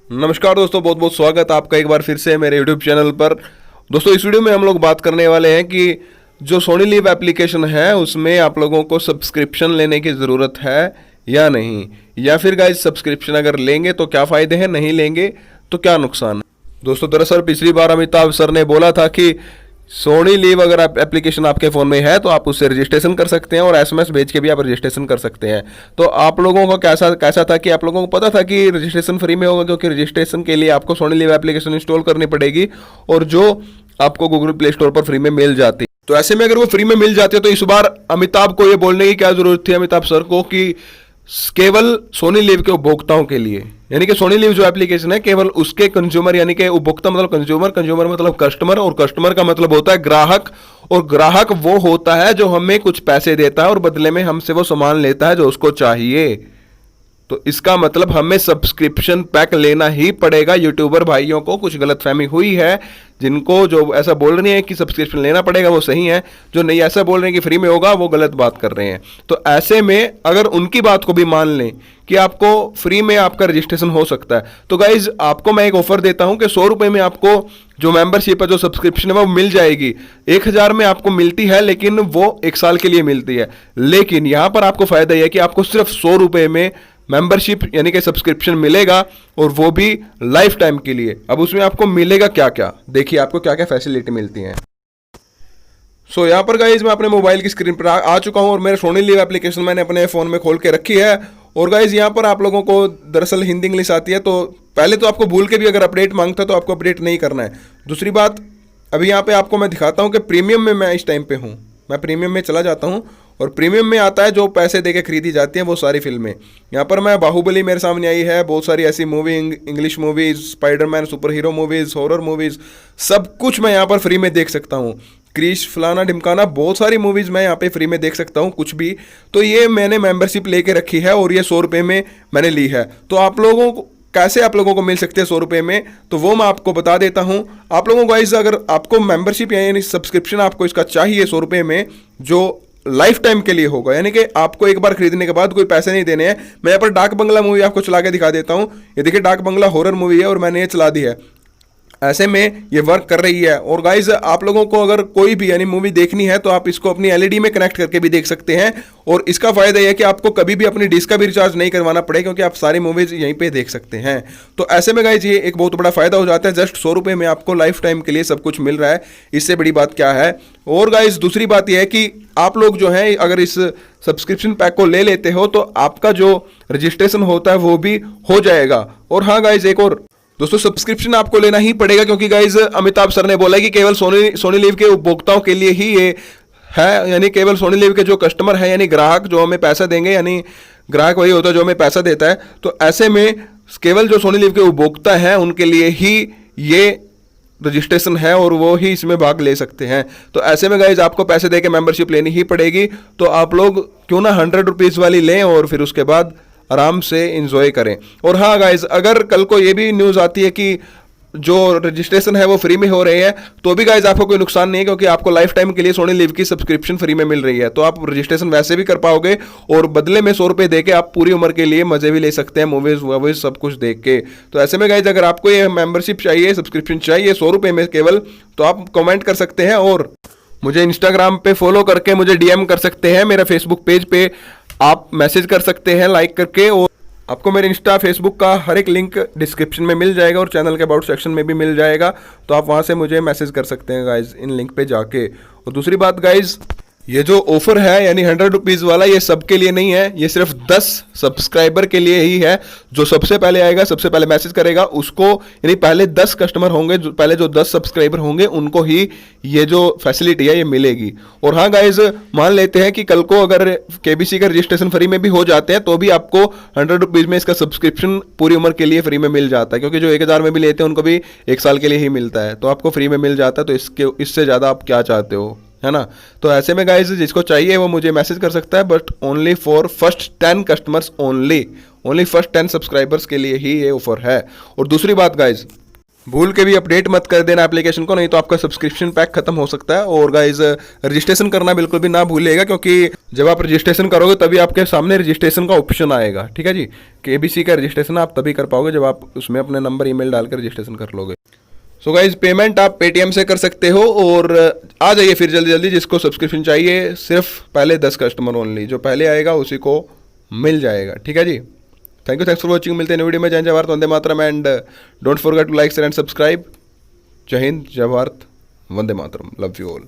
नमस्कार दोस्तों, बहुत बहुत स्वागत आपका एक बार फिर से मेरे यूट्यूब चैनल पर। दोस्तों इस वीडियो में हम लोग बात करने वाले हैं कि जो सोनी लिव एप्लीकेशन है उसमें आप लोगों को सब्सक्रिप्शन लेने की ज़रूरत है या नहीं, या फिर गाइस सब्सक्रिप्शन अगर लेंगे तो क्या फ़ायदे हैं, नहीं लेंगे तो क्या नुकसान है। दोस्तों दरअसल पिछली बार अमिताभ सर ने बोला था कि सोनी लिव अगर आप एप्लीकेशन आपके फ़ोन में है तो आप उससे रजिस्ट्रेशन कर सकते हैं और एसएमएस भेज के भी आप रजिस्ट्रेशन कर सकते हैं। तो आप लोगों को कैसा कैसा था कि आप लोगों को पता था कि रजिस्ट्रेशन फ्री में होगा, क्योंकि रजिस्ट्रेशन के लिए आपको सोनी लिव एप्लीकेशन इंस्टॉल करनी पड़ेगी और जो आपको गूगल प्ले स्टोर पर फ्री में मिल जाती। तो ऐसे में अगर वो फ्री में मिल जाती है तो इस बार अमिताभ को ये बोलने की क्या ज़रूरत थी, अमिताभ सर को, कि केवल सोनी लिव के उपभोक्ताओं के लिए, यानी कि सोनी लिव जो एप्लीकेशन है केवल उसके कंज्यूमर, यानी कि उपभोक्ता मतलब कंज्यूमर, कंज्यूमर मतलब कस्टमर, और कस्टमर का मतलब होता है ग्राहक, और ग्राहक वो होता है जो हमें कुछ पैसे देता है और बदले में हमसे वो सामान लेता है जो उसको चाहिए। तो इसका मतलब हमें सब्सक्रिप्शन पैक लेना ही पड़ेगा। यूट्यूबर भाइयों को कुछ गलतफहमी हुई है, जिनको जो ऐसा बोल रहे हैं कि सब्सक्रिप्शन लेना पड़ेगा वो सही है, जो नहीं ऐसा बोल रहे हैं कि फ्री में होगा वो गलत बात कर रहे हैं। तो ऐसे में अगर उनकी बात को भी मान लें कि आपको फ्री में आपका रजिस्ट्रेशन हो सकता है, तो गाइज आपको मैं एक ऑफर देता हूं कि 100 रुपये में आपको जो मेंबरशिप है, जो सब्सक्रिप्शन है वो मिल जाएगी। 1000 में आपको मिलती है लेकिन वो 1 साल के लिए मिलती है। लेकिन यहां पर आपको फायदा यह है कि आपको सिर्फ 100 रुपये में मेंबरशिप यानी कि सब्सक्रिप्शन मिलेगा, और वो भी लाइफ टाइम के लिए। अब उसमें आपको मिलेगा क्या क्या, देखिए आपको क्या क्या फैसिलिटी मिलती हैं। सो यहाँ पर गाइज मैं अपने मोबाइल की स्क्रीन पर आ चुका हूँ और मेरे सोनी लिव एप्लीकेशन मैंने अपने फ़ोन में खोल के रखी है। और गाइज यहाँ पर आप लोगों को दरअसल हिंदी इंग्लिश आती है, तो पहले तो आपको भूल के भी अगर अपडेट मांगता है तो आपको अपडेट नहीं करना है। दूसरी बात, अभी यहाँ पे आपको मैं दिखाता हूँ कि प्रीमियम में मैं इस टाइम पे हूँ। मैं प्रीमियम में चला जाता हूँ और प्रीमियम में आता है जो पैसे देके खरीदी जाती हैं वो सारी फिल्में। यहाँ पर मैं बाहुबली मेरे सामने आई है, बहुत सारी ऐसी movie, English movies, Spiderman, super hero movies, horror movies, सब कुछ मैं यहाँ पर फ्री में देख सकता हूँ। क्रिश, फलाना ढिमकाना, बहुत सारी मूवीज़ मैं यहाँ पे फ्री में देख सकता हूँ, कुछ भी। तो ये मैंने मेंबरशिप लेके रखी है और ये 100 रुपये में मैंने ली है। तो आप लोगों को कैसे आप लोगों को मिल सकते हैं 100 रुपये में, तो वो मैं आपको बता देता हूँ। आप लोगों को गाइस अगर आपको मेंबरशिप यानी सब्सक्रिप्शन आपको इसका चाहिए 100 रुपये में, जो लाइफ टाइम के लिए होगा, यानी कि आपको एक बार खरीदने के बाद कोई पैसे नहीं देने हैं। मैं यहाँ पर डाक बंगला मूवी आपको चला के दिखा देता हूँ। ये देखिए डाक बंगला हॉरर मूवी है और मैंने ये चला दी है। ऐसे में ये वर्क कर रही है। और गाइज आप लोगों को अगर कोई भी यानी मूवी देखनी है तो आप इसको अपनी एलईडी में कनेक्ट करके भी देख सकते हैं। और इसका फायदा यह है कि आपको कभी भी अपनी डिश का भी रिचार्ज नहीं करवाना पड़ेगा, क्योंकि आप सारी मूवीज यहीं पे देख सकते हैं। तो ऐसे में गाइज ये एक बहुत बड़ा फायदा हो जाता है। जस्ट 100 रुपये में आपको लाइफ टाइम के लिए सब कुछ मिल रहा है, इससे बड़ी बात क्या है। और गाइज दूसरी बात यह है कि आप लोग जो है अगर इस सब्सक्रिप्शन पैक को ले लेते हो तो आपका जो रजिस्ट्रेशन होता है वो भी हो जाएगा। और हाँ गाइज एक और दोस्तों, सब्सक्रिप्शन आपको लेना ही पड़ेगा, क्योंकि गाइज अमिताभ सर ने बोला है कि केवल सोनी लिव के उपभोक्ताओं के लिए ही ये है, यानी केवल सोनी लिव के जो कस्टमर है यानी ग्राहक जो हमें पैसा देंगे, यानी ग्राहक वही होता है जो हमें पैसा देता है। तो ऐसे में केवल जो सोनी लिव के उपभोक्ता हैं उनके लिए ही ये रजिस्ट्रेशन है और वो ही इसमें भाग ले सकते हैं। तो ऐसे में गाइज आपको पैसे दे के मेंबरशिप लेनी ही पड़ेगी। तो आप लोग क्यों ना 100 रुपीज़ वाली लें और फिर उसके बाद आराम से एंजॉय करें। और हाँ गाइज, अगर कल को ये भी न्यूज़ आती है कि जो रजिस्ट्रेशन है वो फ्री में हो रहे हैं, तो भी गाइज आपको कोई नुकसान नहीं है, क्योंकि आपको लाइफ टाइम के लिए सोनी लिव की सब्सक्रिप्शन फ्री में मिल रही है। तो आप रजिस्ट्रेशन वैसे भी कर पाओगे और बदले में 100 रुपये दे के आप पूरी उम्र के लिए मजे भी ले सकते हैं, मूवीज़ वूवीज सब कुछ देख के। तो ऐसे में गाइज अगर आपको ये मेंबरशिप चाहिए, सब्सक्रिप्शन चाहिए 100 रुपये में केवल, तो आप कमेंट कर सकते हैं और मुझे इंस्टाग्राम पे फॉलो करके मुझे डीएम कर सकते हैं। मेरा फेसबुक पेज पे आप मैसेज कर सकते हैं लाइक करके, और आपको मेरे इंस्टा फेसबुक का हर एक लिंक डिस्क्रिप्शन में मिल जाएगा और चैनल के अबाउट सेक्शन में भी मिल जाएगा। तो आप वहाँ से मुझे मैसेज कर सकते हैं गाइज इन लिंक पे जाके। और दूसरी बात गाइज, ये जो ऑफर है यानी 100 रुपीज़ वाला, ये सबके लिए नहीं है, ये सिर्फ 10 सब्सक्राइबर के लिए ही है। जो सबसे पहले आएगा, सबसे पहले मैसेज करेगा उसको, यानी पहले 10 कस्टमर होंगे, पहले जो 10 सब्सक्राइबर होंगे उनको ही ये जो फैसिलिटी है ये मिलेगी। और हाँ गाइज, मान लेते हैं कि कल को अगर केबीसी का रजिस्ट्रेशन फ्री में भी हो जाते हैं तो भी आपको 100 रुपीज़ में इसका सब्सक्रिप्शन पूरी उम्र के लिए फ्री में मिल जाता है, क्योंकि जो 1000 में भी लेते हैं उनको भी 1 साल के लिए ही मिलता है। तो आपको फ्री में मिल जाता है, तो इससे ज़्यादा आप क्या चाहते हो, है ना। तो ऐसे में गाइज जिसको चाहिए वो मुझे मैसेज कर सकता है, but only for first 10 customers only first 10 subscribers के लिए ही ये ऑफर है। और दूसरी बात गाइज, भूल के भी अपडेट मत कर देना एप्लीकेशन को, नहीं तो आपका सब्सक्रिप्शन पैक खत्म हो सकता है। और गाइज रजिस्ट्रेशन करना बिल्कुल भी ना भूलिएगा, क्योंकि जब आप रजिस्ट्रेशन करोगे तभी आपके सामने रजिस्ट्रेशन का ऑप्शन आएगा। ठीक है जी, KBC का रजिस्ट्रेशन आप तभी कर पाओगे जब आप उसमें अपने नंबर ईमेल डालकर रजिस्ट्रेशन कर लोगे। सो गाइज पेमेंट आप पेटीएम से कर सकते हो, और आ जाइए फिर जल्दी जल्दी। जिसको सब्सक्रिप्शन चाहिए सिर्फ पहले 10 कस्टमर ओनली, जो पहले आएगा उसी को मिल जाएगा। ठीक है जी, थैंक्स फॉर वॉचिंग। मिलते हैं वीडियो में। जय जय भारत, वंदे मातरम, and don't forget to like share and subscribe. जय हिंद, जय भारत, वंदे मातरम, लव यू ऑल।